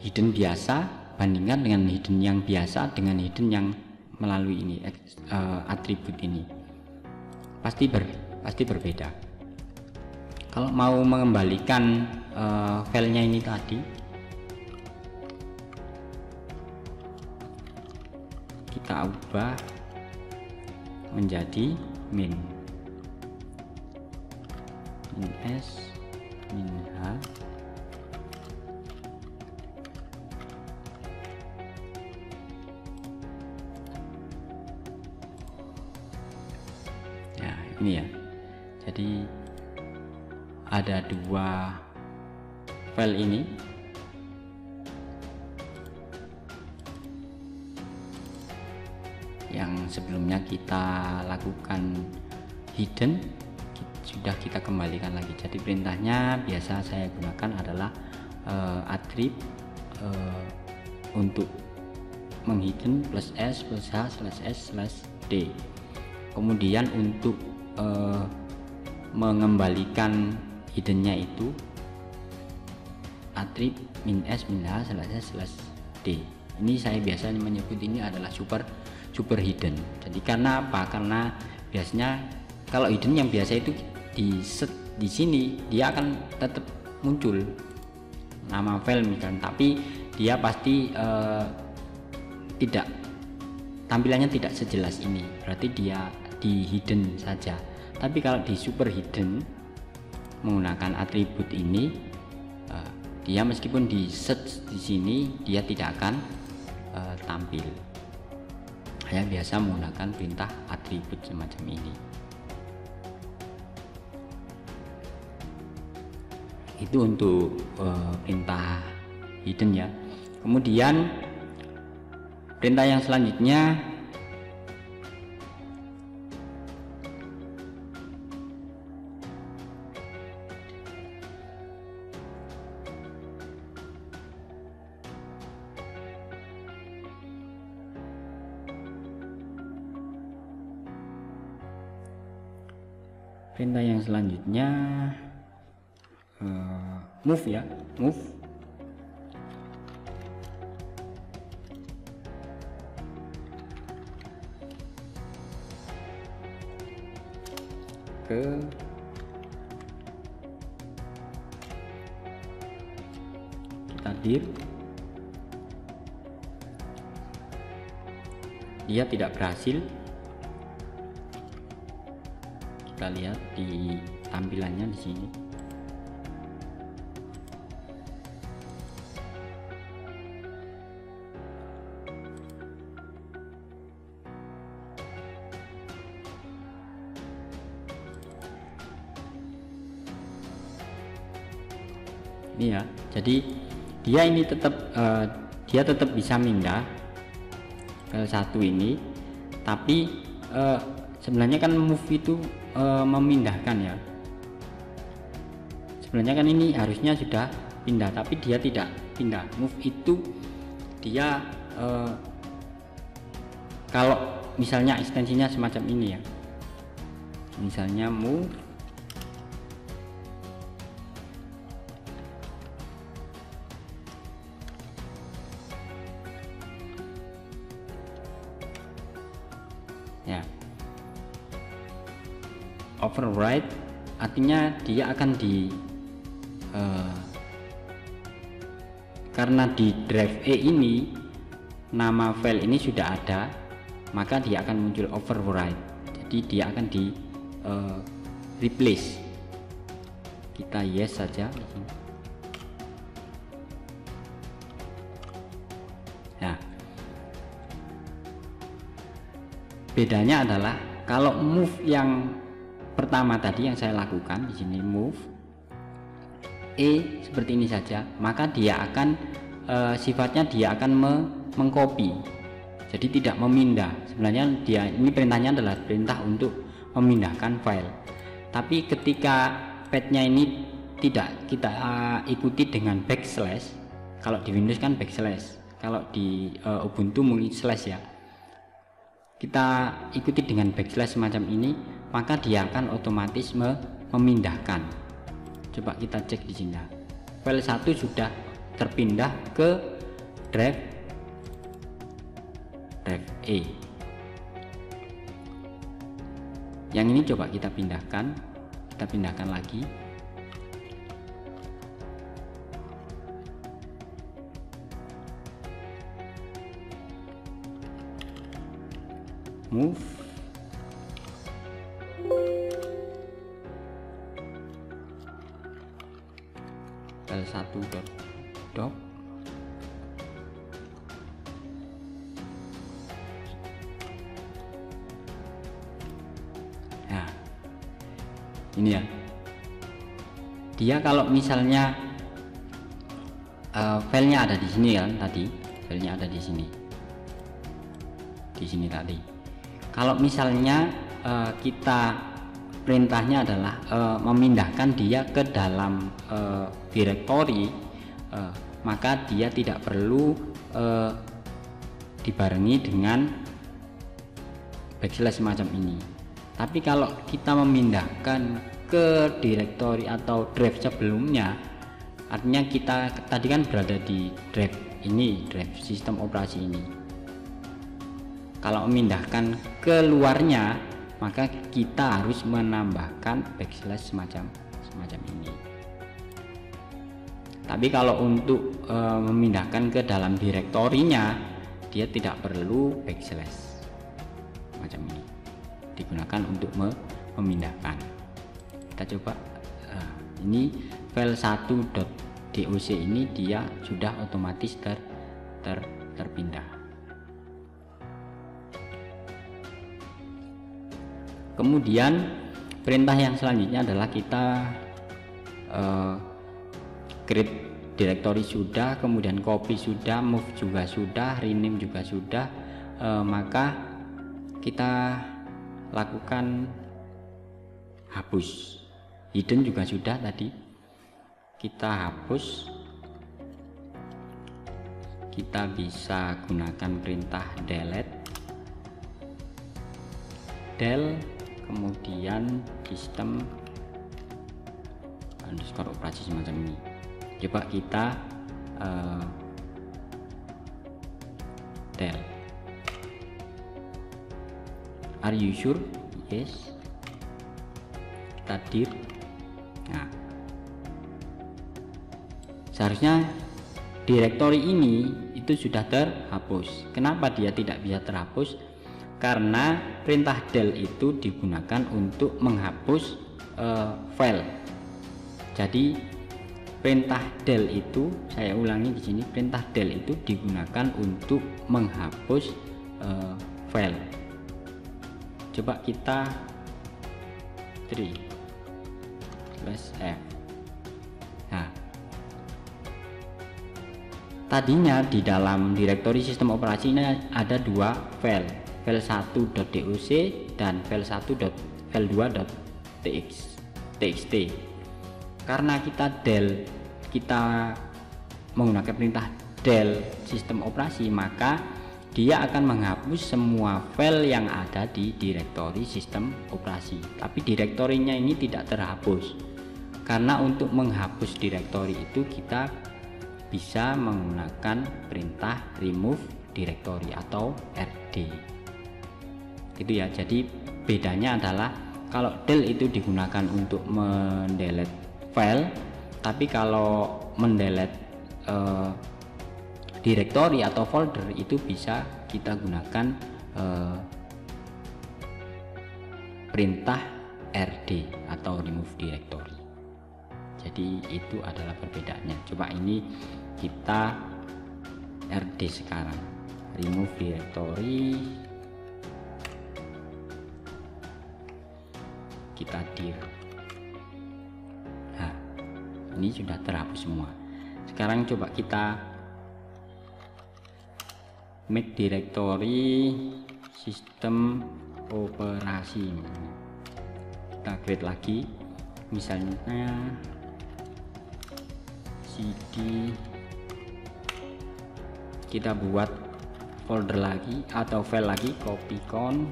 A: Hidden biasa bandingkan dengan hidden yang biasa dengan hidden yang melalui ini atribut ini, pasti berbeda. Kalau mau mengembalikan filenya ini tadi, kita ubah menjadi min s min h ya, ini ya. Jadi ada dua file ini. Yang sebelumnya kita lakukan hidden, sudah kita kembalikan lagi. Jadi perintahnya biasa saya gunakan adalah attrib untuk menghidden plus s plus h slash s slash d. Kemudian untuk mengembalikan hiddennya itu attrib min s min h slash s slash d. Ini saya biasanya menyebut ini adalah super hidden. Jadi karena apa? Karena biasanya kalau hidden yang biasa itu di sini dia akan tetap muncul nama file misalkan, tapi dia pasti tidak, tampilannya tidak sejelas ini, berarti dia di hidden saja. Tapi kalau di super hidden menggunakan atribut ini, dia meskipun di search di sini dia tidak akan tampil. Saya biasa menggunakan perintah atribut semacam ini. Itu untuk perintah hidden ya. Kemudian perintah yang selanjutnya move ya, move. ke kita dir, dia tidak berhasil. Kita lihat di tampilannya di sini. Ini ya, jadi dia ini tetap bisa pindah file 1 ini, tapi sebenarnya kan move itu memindahkan ya. Sebenarnya kan ini harusnya sudah pindah, tapi dia tidak pindah. Move itu dia kalau misalnya ekstensinya semacam ini ya, misalnya move ya, override artinya dia akan karena di drive E ini nama file ini sudah ada, maka dia akan muncul override, jadi dia akan di replace. Kita yes saja. Nah, bedanya adalah kalau move yang pertama tadi yang saya lakukan di sini, move E seperti ini saja, maka dia akan sifatnya dia akan mengcopy, jadi tidak memindah. Sebenarnya dia ini perintahnya adalah perintah untuk memindahkan file, tapi ketika path-nya ini tidak kita ikuti dengan backslash. Kalau di Windows kan backslash, kalau di Ubuntu mungkin slash ya. Kita ikuti dengan backslash semacam ini, maka dia akan otomatis memindahkan. Coba kita cek di sini. File 1 sudah terpindah ke drive E. Yang ini coba kita pindahkan lagi. Move file 1.doc. Nah, ini ya, dia kalau misalnya filenya ada di sini kan, tadi filenya ada di sini tadi. Kalau misalnya kita perintahnya adalah memindahkan dia ke dalam directory, maka dia tidak perlu dibarengi dengan backslash semacam ini. Tapi kalau kita memindahkan ke directory atau drive sebelumnya, artinya kita tadi kan berada di drive ini, drive sistem operasi ini. Kalau memindahkan keluarnya, maka kita harus menambahkan backslash semacam ini. Tapi kalau untuk memindahkan ke dalam direktorinya, dia tidak perlu backslash macam ini, digunakan untuk memindahkan. Kita coba ini file 1.doc ini dia sudah otomatis terpindah. Kemudian perintah yang selanjutnya adalah kita create directory sudah, kemudian copy sudah, move juga sudah, rename juga sudah, maka kita lakukan hapus. Hidden juga sudah tadi, kita hapus. Kita bisa gunakan perintah delete, del kemudian sistem underscore operasi semacam ini. Coba kita del. Are you sure? Yes. kita dir. Nah, seharusnya direktori ini itu sudah terhapus. Kenapa dia tidak bisa terhapus? Karena perintah del itu digunakan untuk menghapus file. Jadi perintah del itu, saya ulangi di sini, perintah del itu digunakan untuk menghapus file. Coba kita 3/f. Nah, tadinya di dalam direktori sistem operasi ini ada dua file 1.doc dan file 2.txt. Karena kita menggunakan perintah del sistem operasi, maka dia akan menghapus semua file yang ada di direktori sistem operasi. Tapi direktorinya ini tidak terhapus. Karena untuk menghapus direktori itu kita bisa menggunakan perintah remove directory atau rd. Itu ya. Jadi bedanya adalah kalau del itu digunakan untuk mendelete file, tapi kalau mendelete directory atau folder itu bisa kita gunakan perintah rd atau remove directory. Jadi itu adalah perbedaannya. Coba ini kita rd sekarang, remove directory, kita dir. Nah, ini sudah terhapus semua. Sekarang coba kita make directory sistem operasi. Kita create lagi, misalnya cd, kita buat folder lagi atau file lagi, copycon,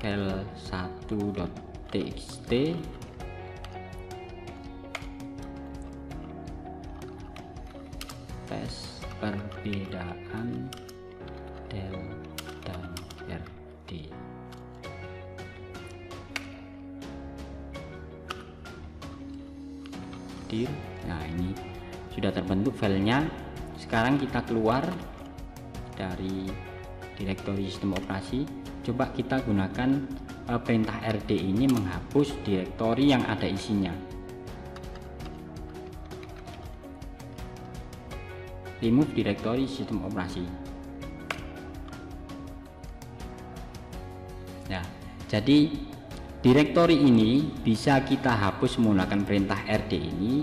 A: file 1.txt, tes perbedaan del dan rd. Nah, ini sudah terbentuk filenya. Sekarang kita keluar dari direktori sistem operasi. Coba kita gunakan perintah rd ini menghapus direktori yang ada isinya. Remove direktori sistem operasi. Nah, jadi direktori ini bisa kita hapus menggunakan perintah rd ini.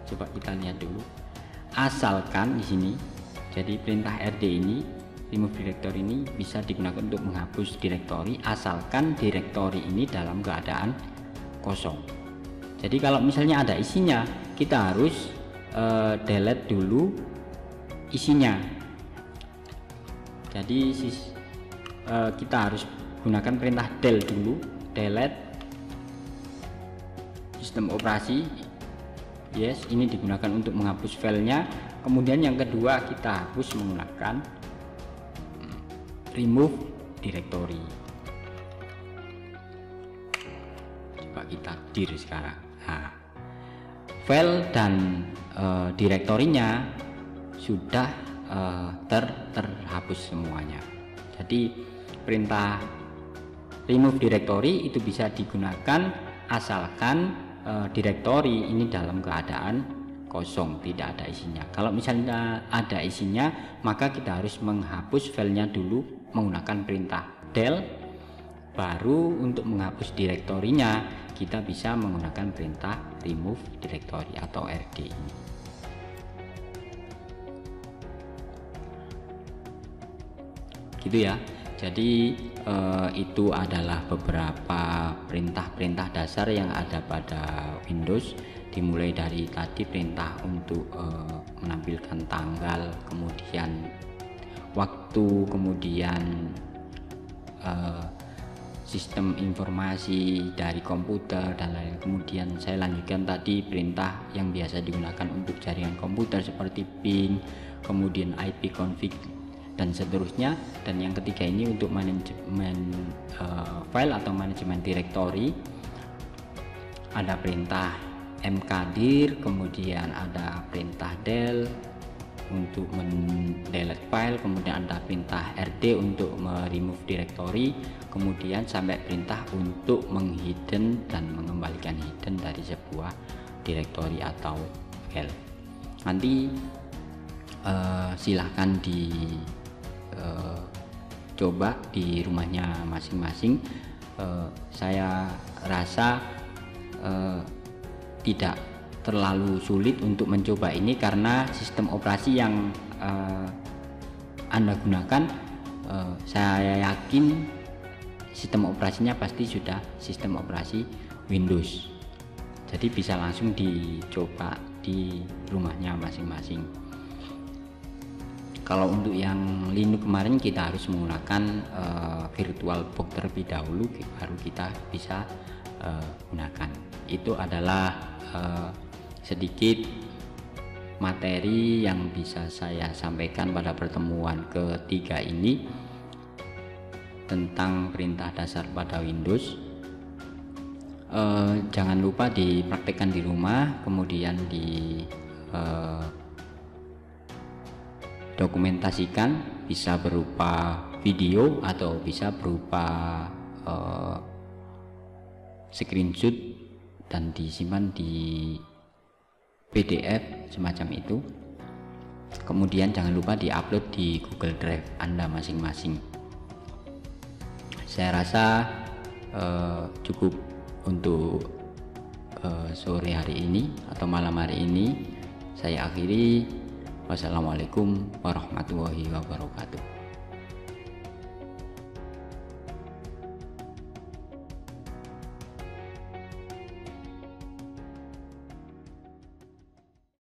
A: Coba kita lihat dulu. Asalkan di sini, jadi perintah rd ini, remove directory ini bisa digunakan untuk menghapus direktori asalkan direktori ini dalam keadaan kosong. Jadi kalau misalnya ada isinya, kita harus delete dulu isinya. Jadi kita harus gunakan perintah del dulu, delete sistem operasi. Yes, ini digunakan untuk menghapus filenya. Kemudian yang kedua kita hapus menggunakan remove directory. Coba kita dir sekarang. Nah, file dan direktorinya sudah terhapus semuanya. Jadi perintah remove directory itu bisa digunakan asalkan direktori ini dalam keadaan kosong, tidak ada isinya. Kalau misalnya ada isinya, maka kita harus menghapus filenya dulu menggunakan perintah del. Baru untuk menghapus direktorinya kita bisa menggunakan perintah remove directory atau rd ini. Gitu ya. Jadi itu adalah beberapa perintah-perintah dasar yang ada pada Windows, dimulai dari tadi perintah untuk menampilkan tanggal, kemudian waktu, kemudian sistem informasi dari komputer dan lain. Kemudian saya lanjutkan tadi perintah yang biasa digunakan untuk jaringan komputer seperti ping, kemudian IP config dan seterusnya. Dan yang ketiga ini untuk manajemen file atau manajemen directory, ada perintah mkdir, kemudian ada perintah del untuk mendelete file, kemudian ada perintah rd untuk remove directory, kemudian sampai perintah untuk menghidden dan mengembalikan hidden dari sebuah directory atau file. Nanti silahkan coba di rumahnya masing-masing. Saya rasa tidak terlalu sulit untuk mencoba ini karena sistem operasi yang Anda gunakan, saya yakin sistem operasinya pasti sudah sistem operasi Windows, jadi bisa langsung dicoba di rumahnya masing-masing. Kalau untuk yang Linux kemarin kita harus menggunakan VirtualBox terlebih dahulu baru kita bisa gunakan. Itu adalah sedikit materi yang bisa saya sampaikan pada pertemuan ketiga ini tentang perintah dasar pada Windows. Jangan lupa dipraktekkan di rumah, kemudian dokumentasikan, bisa berupa video atau bisa berupa screenshot dan disimpan di PDF semacam itu. Kemudian jangan lupa diupload di Google Drive Anda masing-masing. Saya rasa cukup untuk sore hari ini atau malam hari ini. Saya akhiri. Wassalamualaikum warahmatullahi wabarakatuh.